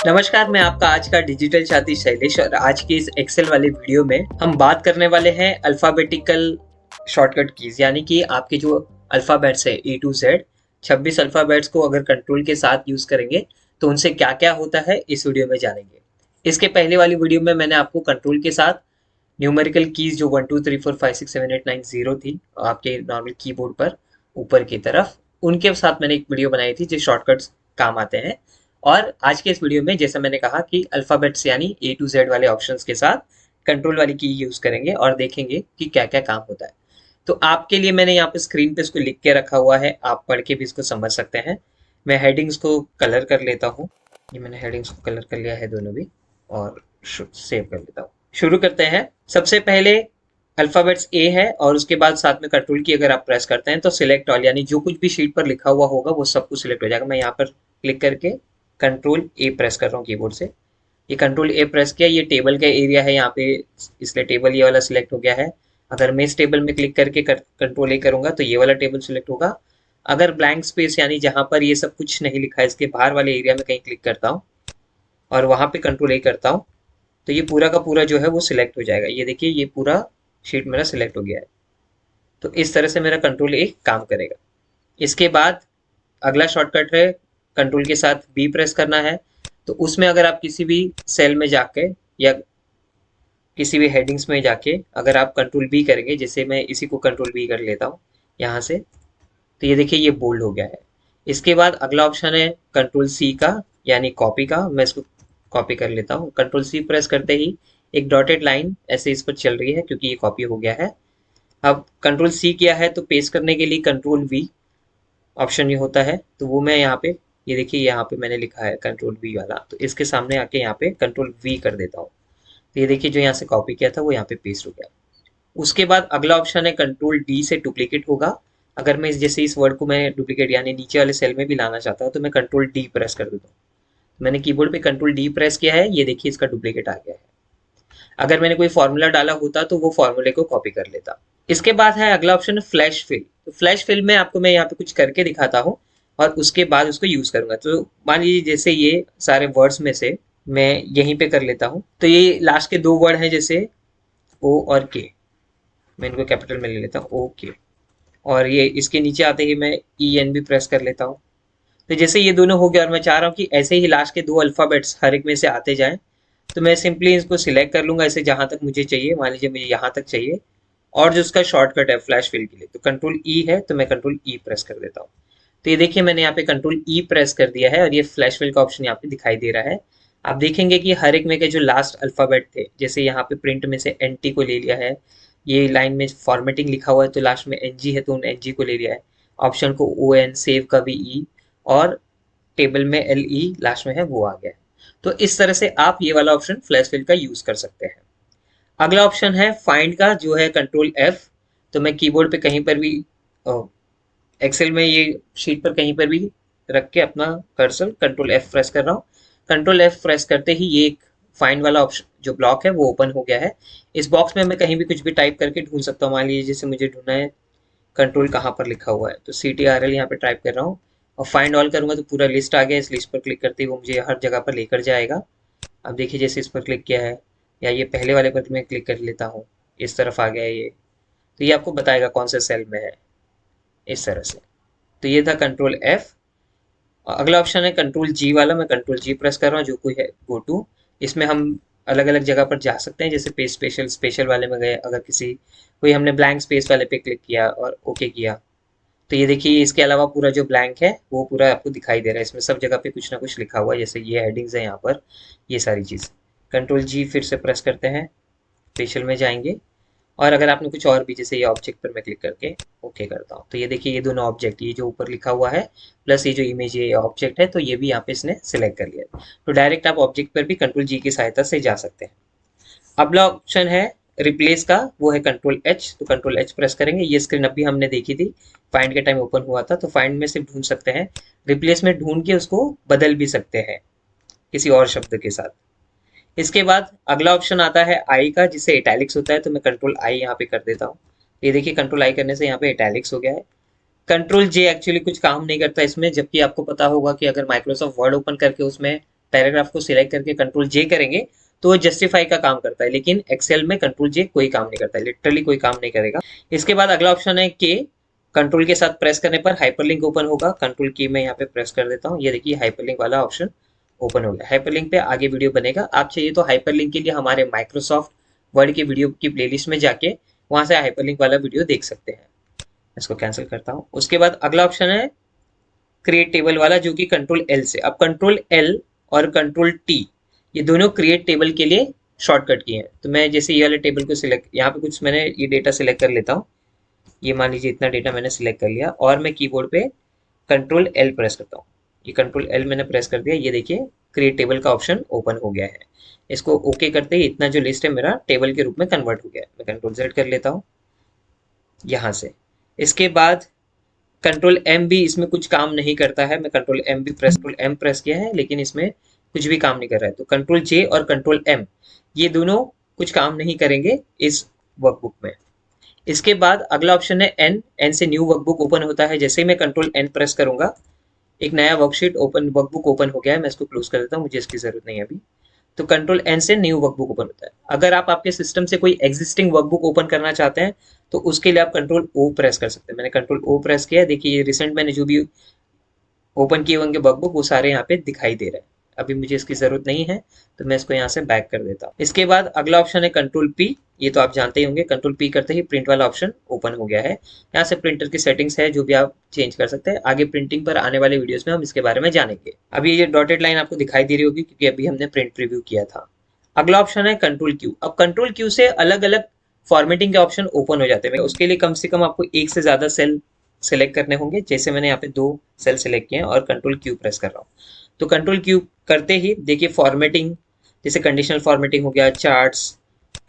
नमस्कार, मैं आपका आज का डिजिटल साथी शैलेश और आज की इस एक्सेल वाले वीडियो में हम बात करने वाले हैं अल्फ़ाबेटिकल शॉर्टकट कीज़, यानी कि आपके जो अल्फ़ाबेट्स है ए टू ज़ेड 26 अल्फ़ाबेट्स को अगर कंट्रोल के साथ यूज़ करेंगे तो उनसे क्या-क्या होता है इस वीडियो में जानेंगे। इसके पहले वाली वीडियो में मैंने आपको कंट्रोल के साथ न्यूमेरिकल कीज़ जो 1 2 3 4 5 6 7 8 9 0 थी आपके नॉर्मल कीबोर्ड पर ऊपर की तरफ, उनके साथ मैंने एक वीडियो बनाई थी जो शॉर्टकट्स काम आते हैं। और आज के इस वीडियो में जैसा मैंने कहा कि अल्फ़ाबेट्स यानी ए टू ज़ेड वाले ऑप्शंस के साथ कंट्रोल वाली की यूज़ करेंगे और देखेंगे कि क्या-क्या काम होता है। तो आपके लिए मैंने यहाँ पे स्क्रीन पे इसको लिख के रखा हुआ है, आप पढ़ के भी इसको समझ सकते हैं। मैं हेडिंग्स को कलर कर लेता हूँ। ये मैंने हेडिंग्स को कलर कर लिया है दोनों भी और सेव कर लेता हूँ। शुरू करते हैं। सबसे पहले अल्फ़ाबेट्स ए है और उसके बाद साथ में कंट्रोल की अगर आप प्रेस करते हैं तो सिलेक्ट ऑल, यानी जो कुछ भी शीट पर लिखा हुआ होगा वो सब कुछ सिलेक्ट हो जाएगा। मैं यहाँ पर क्लिक करके कंट्रोल ए प्रेस कर रहा हूँ कीबोर्ड से। ये कंट्रोल ए प्रेस किया, ये टेबल का एरिया है यहाँ पे, इसलिए टेबल ये वाला सिलेक्ट हो गया है। अगर मैं इस टेबल में क्लिक करके कंट्रोल ए करूंगा तो ये वाला टेबल सिलेक्ट होगा। अगर ब्लैंक स्पेस यानी जहां पर ये सब कुछ नहीं लिखा है इसके बाहर वाले एरिया में कहीं क्लिक करता हूँ और वहां पे कंट्रोल ए करता हूँ तो ये पूरा का पूरा जो है वो सिलेक्ट हो जाएगा। ये देखिए ये पूरा शीट मेरा सिलेक्ट हो गया है। तो इस तरह से मेरा कंट्रोल ए काम करेगा। इसके बाद अगला शॉर्टकट है कंट्रोल के साथ बी प्रेस करना है। तो उसमें अगर आप किसी भी सेल में जाके या किसी भी हेडिंग्स में जाके अगर आप कंट्रोल बी करेंगे, जैसे मैं इसी को कंट्रोल बी कर लेता हूँ यहाँ से, तो ये देखिए ये बोल्ड हो गया है। इसके बाद अगला ऑप्शन है कंट्रोल सी का, यानी कॉपी का। मैं इसको कॉपी कर लेता हूँ। कंट्रोल सी प्रेस करते ही एक डॉटेड लाइन ऐसे इस पर चल रही है क्योंकि ये कॉपी हो गया है। अब कंट्रोल सी किया है तो पेस्ट करने के लिए कंट्रोल वी ऑप्शन ये होता है, तो वो मैं यहाँ पे, ये देखिए यहाँ पे मैंने लिखा है कंट्रोल वी वाला, तो इसके सामने आके यहाँ पे कंट्रोल वी कर देता हूँ। तो ये देखिए जो यहाँ से कॉपी किया था वो यहाँ पे पेस्ट हो गया। उसके बाद अगला ऑप्शन है कंट्रोल डी से डुप्लीकेट होगा। अगर मैं जैसे इस वर्ड को मैं डुप्लीकेट यानी नीचे वाले सेल में भी लाना चाहता हूँ तो मैं कंट्रोल डी प्रेस कर देता हूँ। मैंने कीबोर्ड पे कंट्रोल डी प्रेस किया है, ये देखिए इसका डुप्लीकेट आ गया है। अगर मैंने कोई फॉर्मूला डाला होता तो वो फॉर्मूले को कॉपी कर लेता। इसके बाद है अगला ऑप्शन फ्लैश फिल। तो फ्लैश फिल में आपको मैं यहाँ पे कुछ करके दिखाता हूँ और उसके बाद उसको यूज करूंगा। तो मान लीजिए जैसे ये सारे वर्ड्स में से मैं यहीं पे कर लेता हूँ, तो ये लास्ट के दो वर्ड हैं जैसे ओ और के, मैं इनको कैपिटल में ले लेता हूँ ओ के, और ये इसके नीचे आते ही मैं ई एन भी प्रेस कर लेता हूँ। तो जैसे ये दोनों हो गया और मैं चाह रहा हूँ कि ऐसे ही लास्ट के दो अल्फाबेट्स हर एक में से आते जाएं, तो मैं सिंपली इसको सिलेक्ट कर लूंगा ऐसे जहां तक मुझे चाहिए। मान लीजिए मुझे यहाँ तक चाहिए और जो उसका शॉर्टकट है फ्लैश फिल के लिए तो कंट्रोल ई है, तो मैं कंट्रोल ई प्रेस कर देता हूँ। तो ये देखिए मैंने यहाँ पे कंट्रोल ई प्रेस कर दिया है और ये फ्लैश फिल का ऑप्शन यहाँ पे दिखाई दे रहा है। आप देखेंगे कि हर एक में के जो लास्ट अल्फाबेट थे, जैसे यहाँ पे प्रिंट में से एन टी को ले लिया है, ये लाइन में फॉर्मेटिंग लिखा हुआ है तो लास्ट में एन जी है तो उन एन जी को ले लिया है, ऑप्शन को ओ एन, सेव का भी ई, और टेबल में एल ई लास्ट में है वो आ गया है। तो इस तरह से आप ये वाला ऑप्शन फ्लैश फिल का यूज कर सकते हैं। अगला ऑप्शन है फाइंड का, जो है कंट्रोल एफ। तो मैं कीबोर्ड पे कहीं पर भी एक्सेल में ये शीट पर कहीं पर भी रख के अपना कर्सर कंट्रोल एफ प्रेस कर रहा हूँ। कंट्रोल एफ प्रेस करते ही ये एक फाइंड वाला ऑप्शन जो ब्लॉक है वो ओपन हो गया है। इस बॉक्स में मैं कहीं भी कुछ भी टाइप करके ढूंढ सकता हूँ। मान लीजिए जैसे मुझे ढूंढना है कंट्रोल कहाँ पर लिखा हुआ है, तो सी टी आर एल यहाँ पे टाइप कर रहा हूँ और फाइंड ऑल करूंगा तो पूरा लिस्ट आ गया। इस लिस्ट पर क्लिक करते ही वो मुझे हर जगह पर लेकर जाएगा। अब देखिए जैसे इस पर क्लिक किया है या ये पहले वाले पर मैं क्लिक कर लेता हूँ, इस तरफ आ गया है ये, तो ये आपको बताएगा कौन से सेल में है, इस तरह से। तो ये था कंट्रोल एफ। अगला ऑप्शन है कंट्रोल जी वाला, मैं कंट्रोल जी प्रेस कर रहा हूँ जो कोई है गो टू। इसमें हम अलग अलग जगह पर जा सकते हैं, जैसे पेज स्पेशल स्पेशल वाले में गए, अगर किसी कोई हमने ब्लैंक स्पेस वाले पे क्लिक किया और ओके किया तो ये देखिए इसके अलावा पूरा जो ब्लैंक है वो पूरा आपको दिखाई दे रहा है। इसमें सब जगह पे कुछ ना कुछ लिखा हुआ है, जैसे ये हेडिंग्स है यहाँ पर, ये सारी चीज़। कंट्रोल जी फिर से प्रेस करते हैं, स्पेशल में जाएंगे और अगर आपने कुछ और भी, जैसे ये ऑब्जेक्ट पर मैं क्लिक करके ओके करता हूँ तो ये देखिए ये दोनों ऑब्जेक्ट, ये जो ऊपर लिखा हुआ है प्लस ये जो इमेज ये ऑब्जेक्ट है, तो ये भी यहाँ पे इसने सिलेक्ट कर लिया। तो डायरेक्ट आप ऑब्जेक्ट पर भी कंट्रोल जी की सहायता से जा सकते हैं। अगला ऑप्शन है रिप्लेस का, वो है कंट्रोल एच। तो कंट्रोल एच प्रेस करेंगे, ये स्क्रीन अभी हमने देखी थी, फाइंड के टाइम ओपन हुआ था। तो फाइंड में सिर्फ ढूंढ सकते हैं, रिप्लेस में ढूंढ के उसको बदल भी सकते हैं किसी और शब्द के साथ। इसके बाद अगला ऑप्शन आता है आई का, जिससे इटैलिक्स होता है, तो मैं कंट्रोल आई यहाँ पे कर देता हूँ। ये देखिए कंट्रोल आई करने से यहाँ पे इटैलिक्स हो गया है। कंट्रोल जे एक्चुअली कुछ काम नहीं करता इसमें, जबकि आपको पता होगा कि अगर माइक्रोसॉफ्ट वर्ड ओपन करके उसमें पैराग्राफ को सिलेक्ट करके कंट्रोल जे करेंगे तो वो जस्टिफाई का काम करता है, लेकिन एक्सेल में कंट्रोल जे कोई काम नहीं करता है, लिटरली कोई काम नहीं करेगा। इसके बाद अगला ऑप्शन है के, कंट्रोल के साथ प्रेस करने पर हाइपरलिंक ओपन होगा। कंट्रोल की मैं यहाँ पे प्रेस कर देता हूँ, ये देखिए हाइपरलिंक वाला ऑप्शन ओपन हो गया। हाइपरलिंक पे आगे वीडियो बनेगा, आप चाहिए तो हाइपरलिंक के लिए हमारे माइक्रोसॉफ्ट वर्ड के वीडियो की प्लेलिस्ट में जाके वहां से हाइपरलिंक वाला वीडियो देख सकते हैं। इसको कैंसिल करता हूँ। उसके बाद अगला ऑप्शन है क्रिएट टेबल वाला, जो कि कंट्रोल एल से। अब कंट्रोल एल और कंट्रोल टी ये दोनों क्रिएट टेबल के लिए शॉर्टकट की हैं। तो मैं जैसे ये वाले टेबल को सिलेक्ट, यहाँ पे कुछ मैंने ये डेटा सिलेक्ट कर लेता हूँ, ये मान लीजिए इतना डेटा मैंने सिलेक्ट कर लिया और मैं कीबोर्ड पे कंट्रोल एल प्रेस करता हूँ। ये कंट्रोल एल मैंने प्रेस कर दिया, ये देखिए क्रिएट टेबल का ऑप्शन ओपन हो गया है। इसको ओके करते ही इतना जो लिस्ट है मेरा टेबल के रूप में कन्वर्ट हो गया है। मैं कंट्रोल जेड कर लेता हूँ यहाँ से। इसके बाद कंट्रोल एम भी इसमें कुछ काम नहीं करता है। मैं कंट्रोल एम प्रेस किया है, लेकिन इसमें कुछ भी काम नहीं कर रहा है। तो कंट्रोल जे और कंट्रोल एम ये दोनों कुछ काम नहीं करेंगे इस वर्कबुक में। इसके बाद अगला ऑप्शन है एन से न्यू वर्कबुक ओपन होता है। जैसे ही मैं कंट्रोल एन प्रेस करूंगा एक नया वर्कबुक ओपन हो गया है। मैं इसको क्लोज कर देता हूँ, मुझे इसकी जरूरत नहीं है अभी। तो कंट्रोल एन से न्यू वर्कबुक ओपन होता है। अगर आप आपके सिस्टम से कोई एग्जिस्टिंग वर्कबुक ओपन करना चाहते हैं तो उसके लिए आप कंट्रोल ओ प्रेस कर सकते हैं। मैंने कंट्रोल ओ प्रेस किया है, देखिए ये रिसेंट मैंने जो भी ओपन किए होंगे वर्कबुक वो सारे यहाँ पे दिखाई दे रहे हैं। अभी मुझे इसकी जरूरत नहीं है तो मैं इसको यहाँ से बैक कर देता हूँ। इसके बाद अगला ऑप्शन है कंट्रोल पी, ये तो आप जानते ही होंगे। कंट्रोल पी करते ही प्रिंट वाला ऑप्शन ओपन हो गया है। यहाँ से प्रिंटर की सेटिंग्स है जो भी आप चेंज कर सकते हैं। आगे प्रिंटिंग पर आने वाले वीडियोस में हम इसके बारे में जानेंगे। अभी ये डॉटेड लाइन आपको दिखाई दे रही होगी क्योंकि अभी हमने प्रिंट प्रीव्यू किया था। अगला ऑप्शन है कंट्रोल क्यू। अब कंट्रोल क्यू से अलग अलग फॉर्मेटिंग के ऑप्शन ओपन हो जाते हैं। उसके लिए कम से कम आपको एक से ज्यादा सेल सेलेक्ट करने होंगे। जैसे मैंने यहाँ पे 2 सेल सेलेक्ट किए हैं और कंट्रोल क्यू प्रेस कर रहा हूँ। तो कंट्रोल क्यू करते ही देखिए फॉर्मेटिंग, जैसे कंडीशनल फॉर्मेटिंग हो गया, charts,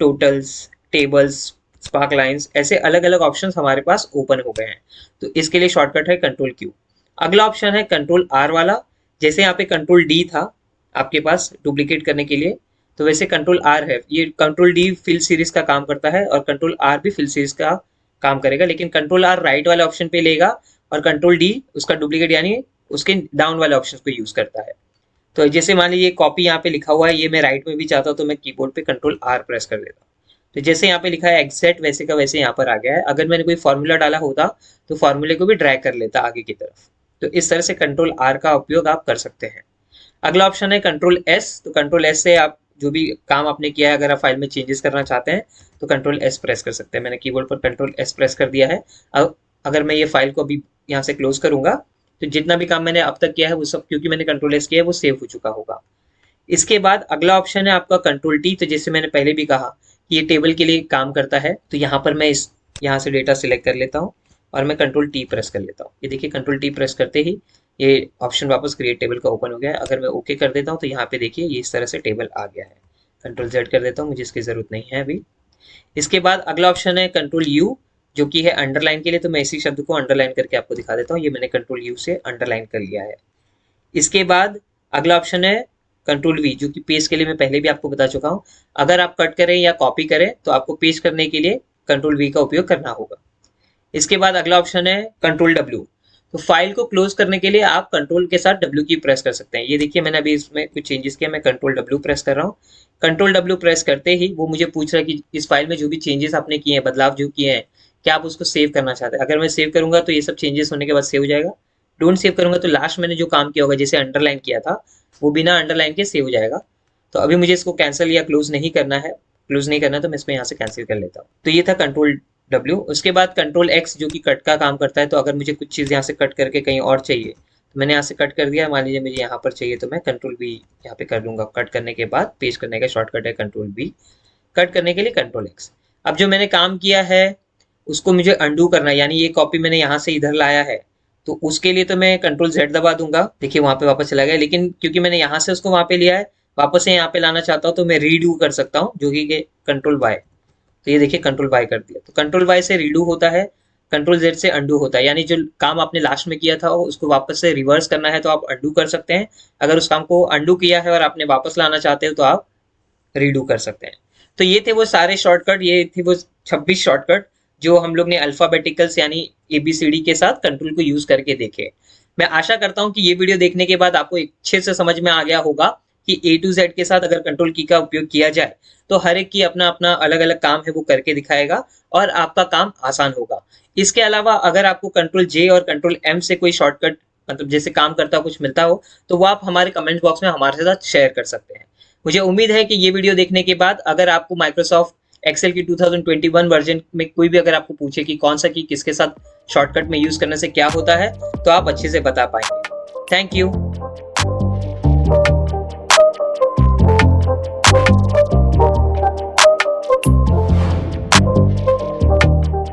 totals, tables, spark lines, ऐसे अलग अलग ऑप्शंस हमारे पास ओपन हो गए हैं। तो इसके लिए शॉर्टकट है कंट्रोल क्यू। अगला ऑप्शन है कंट्रोल आर वाला। जैसे यहाँ पे कंट्रोल डी था आपके पास डुप्लीकेट करने के लिए, तो वैसे कंट्रोल आर है। ये कंट्रोल डी फिल सीरीज का काम करता है और कंट्रोल आर भी फिल सीरीज का काम करेगा, लेकिन कंट्रोल आर राइट वाले ऑप्शन पे लेगा और कंट्रोल डी उसका डुप्लीकेट यानी उसके डाउन वाले ऑप्शन को यूज करता है। तो जैसे मान लीजिए कॉपी यहाँ पे लिखा हुआ है, ये मैं राइट में भी चाहता हूँ तो मैं कीबोर्ड पे कंट्रोल आर प्रेस कर देता हूँ। तो जैसे यहाँ पे लिखा है एग्जैक्ट वैसे का वैसे यहाँ पर आ गया है। अगर मैंने कोई फॉर्मूला डाला होता तो फॉर्मूले को भी ड्रैग कर लेता आगे की तरफ। तो इस तरह से कंट्रोल आर का उपयोग आप कर सकते हैं। अगला ऑप्शन है कंट्रोल एस। तो कंट्रोल एस से आप जो भी काम आपने किया है, अगर आप फाइल में चेंजेस करना चाहते हैं तो कंट्रोल एस प्रेस कर सकते हैं। मैंने कीबोर्ड पर कंट्रोल एस प्रेस कर दिया है। अब अगर मैं ये फाइल को अभी यहाँ से क्लोज करूंगा तो जितना भी काम मैंने अब तक किया है वो सब, क्योंकि मैंने कंट्रोल एस किया है, वो सेव हो चुका होगा। इसके बाद अगला ऑप्शन है आपका कंट्रोल टी। तो जैसे मैंने पहले भी कहा कि ये टेबल के लिए काम करता है, तो यहाँ पर मैं यहाँ से डेटा सिलेक्ट कर लेता हूँ और मैं कंट्रोल टी प्रेस कर लेता हूँ। ये देखिए कंट्रोल टी प्रेस करते ही ये ऑप्शन वापस क्रिएट टेबल का ओपन हो गया है। अगर मैं ओके कर देता हूँ तो यहाँ पे देखिए ये इस तरह से टेबल आ गया है। कंट्रोल जेड कर देता हूँ, मुझे इसकी जरूरत नहीं है अभी। इसके बाद अगला ऑप्शन है कंट्रोल यू, जो कि है अंडरलाइन के लिए। तो मैं इसी शब्द को अंडरलाइन करके आपको दिखा देता हूँ। ये मैंने कंट्रोल यू से अंडरलाइन कर लिया है। इसके बाद अगला ऑप्शन है कंट्रोल वी, जो कि पेस्ट के लिए मैं पहले भी आपको बता चुका हूँ। अगर आप कट करें या कॉपी करें तो आपको पेस्ट करने के लिए कंट्रोल वी का उपयोग करना होगा। इसके बाद अगला ऑप्शन है कंट्रोल डब्ल्यू। तो फाइल को क्लोज करने के लिए आप कंट्रोल के साथ डब्ल्यू की प्रेस कर सकते हैं। ये देखिए मैंने अभी इसमें कुछ चेंजेस किया, मैं कंट्रोल डब्ल्यू प्रेस कर रहा हूँ। कंट्रोल डब्ल्यू प्रेस करते ही वो मुझे पूछ रहा है कि इस फाइल में जो भी चेंजेस आपने किए हैं, बदलाव जो किए हैं, क्या आप उसको सेव करना चाहते हैं। अगर मैं सेव करूंगा तो ये सब चेंजेस होने के बाद सेव हो जाएगा। डोंट सेव करूंगा तो लास्ट मैंने जो काम किया होगा, जैसे अंडरलाइन किया था, वो बिना अंडरलाइन के सेव हो जाएगा। तो अभी मुझे इसको कैंसिल या क्लोज नहीं करना है। क्लोज नहीं करना तो मैं इसमें यहाँ से कैंसिल कर लेता हूँ। तो ये था कंट्रोल डब्ल्यू। उसके बाद कंट्रोल एक्स, जो कि कट का काम करता है। तो अगर मुझे कुछ चीज़ यहाँ से कट करके कहीं और चाहिए तो मैंने यहाँ से कट कर दिया। मान लीजिए मुझे यहाँ पर चाहिए तो मैं कंट्रोल बी यहाँ पे कर लूंगा। कट करने के बाद पेस्ट करने का शॉर्टकट है कंट्रोल बी। कट करने के लिए कंट्रोल एक्स। अब जो मैंने काम किया है उसको मुझे अंडू करना है, यानी ये कॉपी मैंने यहाँ से इधर लाया है तो उसके लिए तो मैं कंट्रोल जेड दबा दूंगा। देखिए वहां पे वापस चला गया, लेकिन क्योंकि मैंने यहाँ से उसको वहां पे लिया है, वापस से यहाँ पे लाना चाहता हूँ तो मैं रीडू कर सकता हूँ, जो कि कंट्रोल वाई। तो ये देखिए कंट्रोल वाई कर दिया। तो कंट्रोल वाई से रीडू होता है, कंट्रोल जेड से अंडू होता है। यानी जो काम आपने लास्ट में किया था उसको वापस से रिवर्स करना है तो आप अंडू कर सकते हैं। अगर उस काम को अंडू किया है और आपने वापस लाना चाहते हो तो आप रीडू कर सकते हैं। तो ये थे वो सारे शॉर्टकट, ये थे वो 26 शॉर्टकट जो हम लोग ने अल्फाबेटिकल्स यानी ABCD के साथ कंट्रोल को यूज करके देखे। मैं आशा करता हूं कि ये वीडियो देखने के बाद आपको अच्छे से समझ में आ गया होगा कि ए टू जेड के साथ अगर कंट्रोल की का उपयोग किया जाए तो हर एक की अपना अपना अलग अलग काम है वो करके दिखाएगा और आपका काम आसान होगा। इसके अलावा अगर आपको कंट्रोल जे और कंट्रोल एम से कोई शॉर्टकट मतलब जैसे काम करता कुछ मिलता हो तो वो आप हमारे कमेंट बॉक्स में हमारे साथ शेयर कर सकते हैं। मुझे उम्मीद है कि ये वीडियो देखने के बाद अगर आपको माइक्रोसॉफ्ट एक्सेल की 2021 वर्जन में कोई भी अगर आपको पूछे कि कौन सा की किसके साथ शॉर्टकट में यूज करने से क्या होता है तो आप अच्छे से बता पाएंगे। Thank you.